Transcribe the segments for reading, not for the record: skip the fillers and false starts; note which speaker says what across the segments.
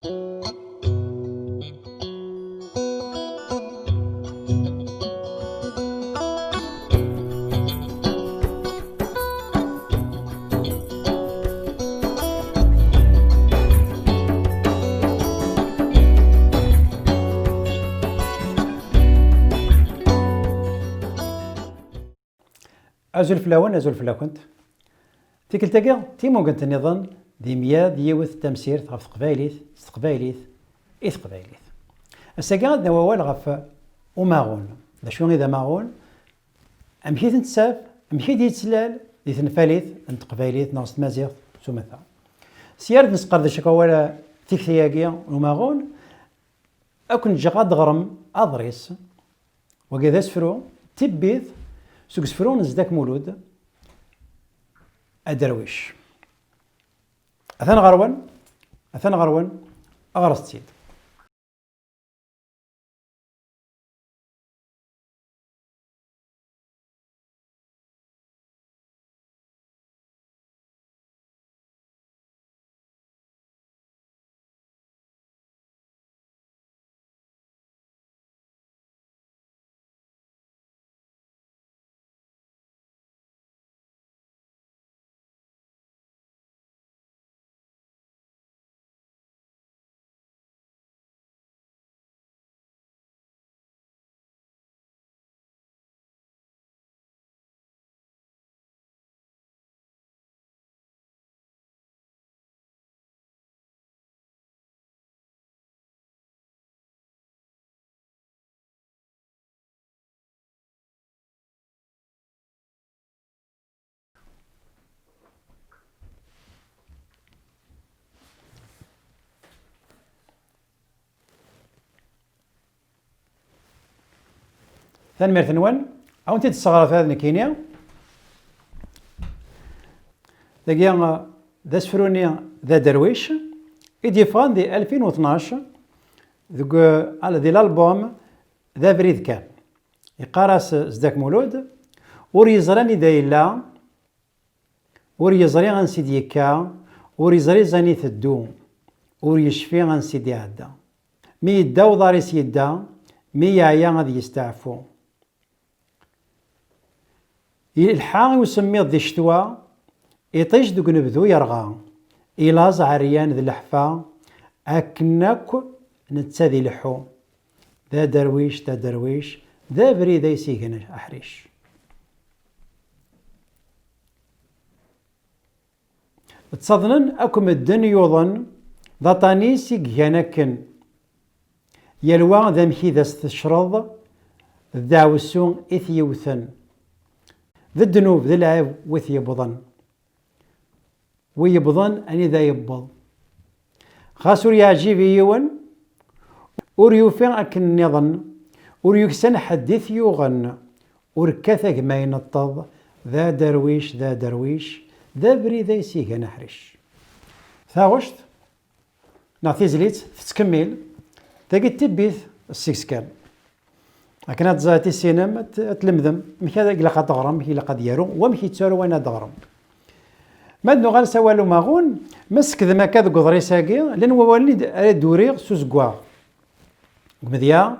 Speaker 1: أزول فلاون أزول فلاكنت تيكلتاكا تيمو كنت النظام دي مياد يوث تمسيرت غف تقبايليت تقبايليت تقبايليت الساكا عندنا ووال غف وماغون دا شو إذا ماغون أمشي تنتساف أمشي ديتسلال دي تنفاليت نتقبايليت ناقص مازيغ سومثا سيارد نسقر دي شكاوالا تيكتياكيا وماغون أكون جغاد غرم أضريس وكذا سفرو تبيث سوق سفرون زداك مولود أدرويش أثان غروان أغرست سيد ثان ميرثنوان أو أنت تستغرب في هذا كينيا دقيقة ذا سفروني ذا درويش إديفان دي 2012 ذوك على دي الألبوم ذا بريد كان يقارس زداك مولود وريزراني دايلا وريزري غان سيدي يكا وريزري زاني تدو وريشفي غان سيدي عدا مي يدا وضاريس يدا مي يعيا غادي يستعفو الحا يسمي ذي الشتوى يطيش دوك نبذو يرغى إلاز عريان ذي الحفا أكنك نتساذي لحو ذا درويش ذا بريد يسيقن أحريش تصدنن أكم الدن يوضن ذا طانيس يجانكن يلوى ذا مشي ذا استشرض ذا وسون إثيوثن ذا الدنوب ذا العيب وث يبضن ويبضن أني ذا يبض خاصو يعجب يون وريوفين أكن نظن وريكسن حديث يوغن وركثك ما ينطض ذا درويش ذا بريد يسيق نحرش ثاغشت نعطي زليت تكمل تاقي تبيث السيكسكال لكن هاد السينما تلمذم مكي هذا إلا قد تغرم مكي إلا قد يارو ومكي تسارو وين تغرم ما دنو غنسوالو ماغون مسك ذا مكا ذو قضري ساقي لان ووالي دوريغ سوزكوا مذيا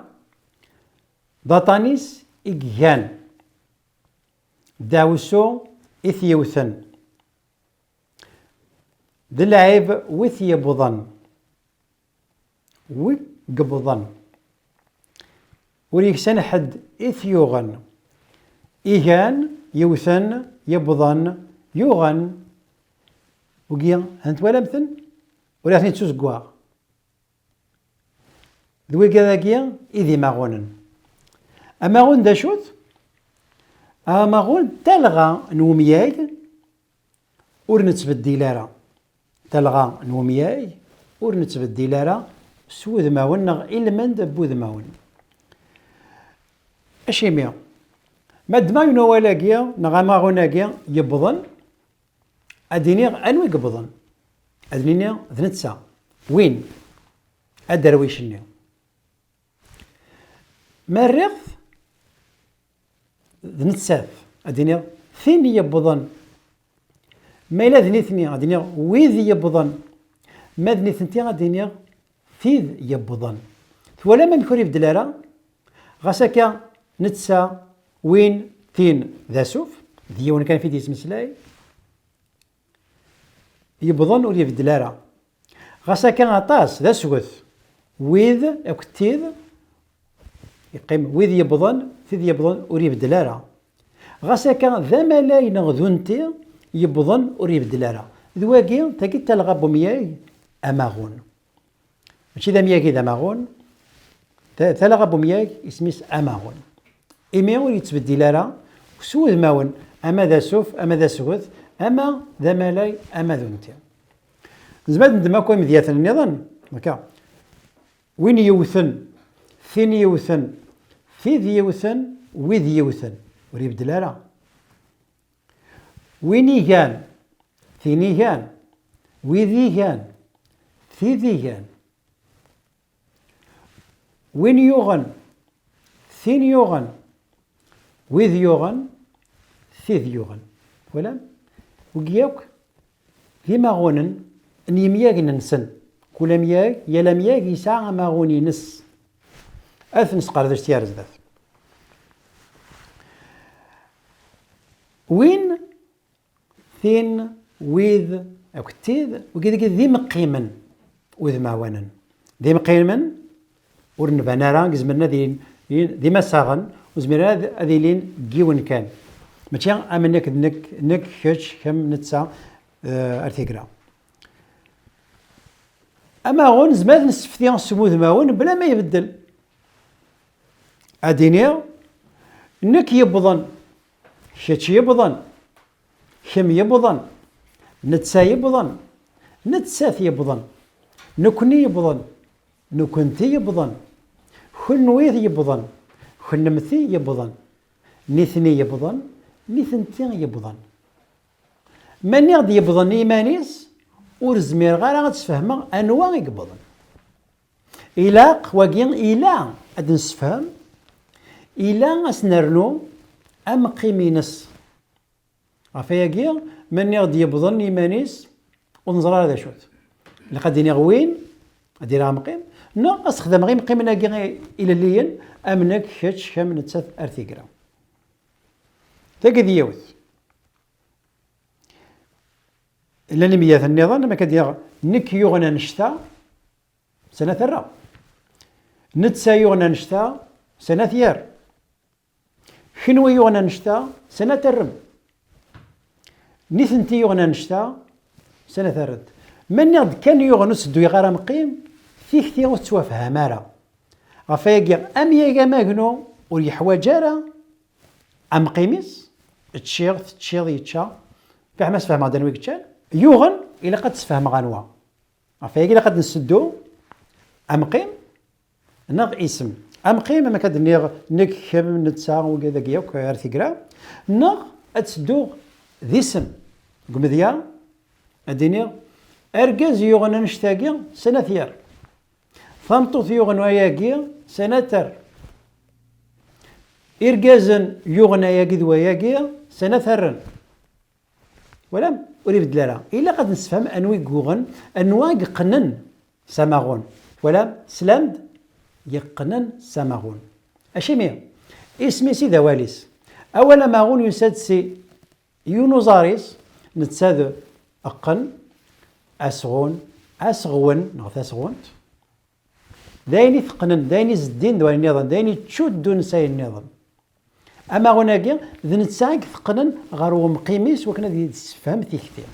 Speaker 1: داطانيس إجيان داوسو إثيوثن ذا العيب وثي بضن وقبضن وريكسن حد إثيوغن إيهان يوثن يبضن يوغن وقيا هانت ولا مثل ولا ثني تسوزقوا ذوي كذاكيا إذي ماغونن أماغون دا شوت أماغون تلغى نومياي ور نتبدل لارا تلغى نومياي ور نتبدل لارا سوذ ماون نغ إلمن دبوذ ماون أشي ميا ماد ما ينوالاكيا نغا ماغوناكيا يبضن أدينيغ أنوي قبضن أدينيغ ذنتسا وين أدرويشني مريض ذنتساف أدينيغ ثين يبضن ما إلا ذنيثني أدينيغ ويذ يبضن ما ذنيثنتي أدينيغ ثيذ يبضن ولا ما يكون يبدل راه غاساكا نتسا وين ثين ذا سوف ديون كان في ديس مسلاي يبضن ور يبدل راه غاساكا عطاس ذا سوث ويذ اكتيذ يقيم ويذ يبضن ثيذ يبضن ور يبدل راه غاساكا ذا ملاي نغذونتي يبضن ور يبدل راه ذواكي تاكي تلغب مياي اماغون ماشي ذا مياكي ذا ماغون تلغب مياك اسميس اماغون ايمي ور يتبدل راه سوذ ماون اما ذا سوف اما ذا سوث اما ذا ملاي اما ذونتي زباد ندماكو مذيات النظام هكا وين يوثن فين يوثن فيذ يوثن ويذ يوثن ور يبدل راه وين يغان فين يغان ويذ يغان فيذ يغان وين يوغن فين يوغن ويذ يوغن فيذ يوغن ولا وقياك في ماغونن ان يمياك ننسن كل مياك يلا مياك يسعى ماغوني نس اثنس قردش تيارز ذات وين ثين ويذ او كتيذ وكذا ذي مقيمن وذ ماوانن ذي مقيمن ورنبانا راه زمرنا ذي مساغن وزمرنا هذي لين جيون كان ماشي امنك نك كش كم نتسا ارتيغرا اما غون زمان نستفدي سموذ ماون بلا ما يبدل اديني نك يبضن كش يبضن كم يبضن نتسا يبضن نتساث يبضن نكني يبضن نكنتي يبضن خنويث يبضن خنمثي يبضن نثني يبضن نثنتي يبضن من يغدي يبضن إيمانيس ورزمير غير غتسفهم أنواع يقبضن إلاق وكين إلا أد نسفهم إلا أسنرنو أم قيمينس عفاياكي من يغدي يبضن إيمانيس ونزرى هذا شوت لقد يغوين أديرها مقيم نو استخدم غير مقيمنا الى الليل امنك كاتش كم نتسات ارتيغرا تاكي يوث الا نميات النظام ما كدير نك يغنى نشتا سنه الرا نتسا يغنى نشتا سنه ثيار شنو يغنى نشتا سنه الرم نثنتي يغنى نشتا سنه الرد من يغد كان يغنى سدو يغرى مقيم فيه كثير توافها مارا غفايا ام يا ماغنو ويحواج راه ام قيميس تشيغ يتشا فاهم اسفهم هذا نويك تشال يوغن الى قد تفهم غنوا غفايا الى قد نسدو ام قيم نغ اسم ام قيم ما كدنيغ نك كم نتسا وكذا كياك ارثيغرا نغ اتسدو ذي اسم قمذيا اديني ارجاز يوغن نشتاقي سنه ثيار فامطوث يوغن وياكي سنتر إرجازن يوغن ياكي وياكي سنثرن ولم أريد دلالة إلا قد نسفهم أنوي يقوغن أنواع يقنن سماغون ولا سلامد يقنن سماغون أشيمي اسمي سي دواليس أولا ماغون يساد سي يونوزاريس نتساد أقن أسغون أسغون نغث أسغونت دايني ثقنن دايني زدين دوال النظام دايني تشود دون ساي النظام اما هناك ذ نتساق ثقنن غير مقيميس وكنا ذي تفهم في كثير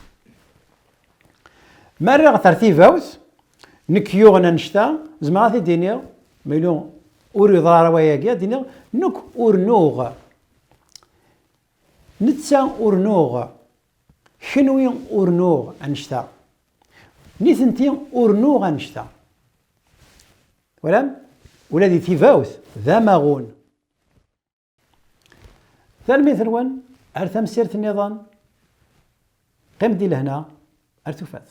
Speaker 1: مرة ترتيب اوث نك يوغنا نشتا زمراتي دينير ميلون اوري ضرار وياكيا دينير نك اورنوغ نتسا اورنوغ شنوي اورنوغ انشتا نيثنتي اورنوغ انشتا ولا في فاوث ذا ماغون ثالمي ثروان ارثم سيرة النظام قم دي لهنا ارتفات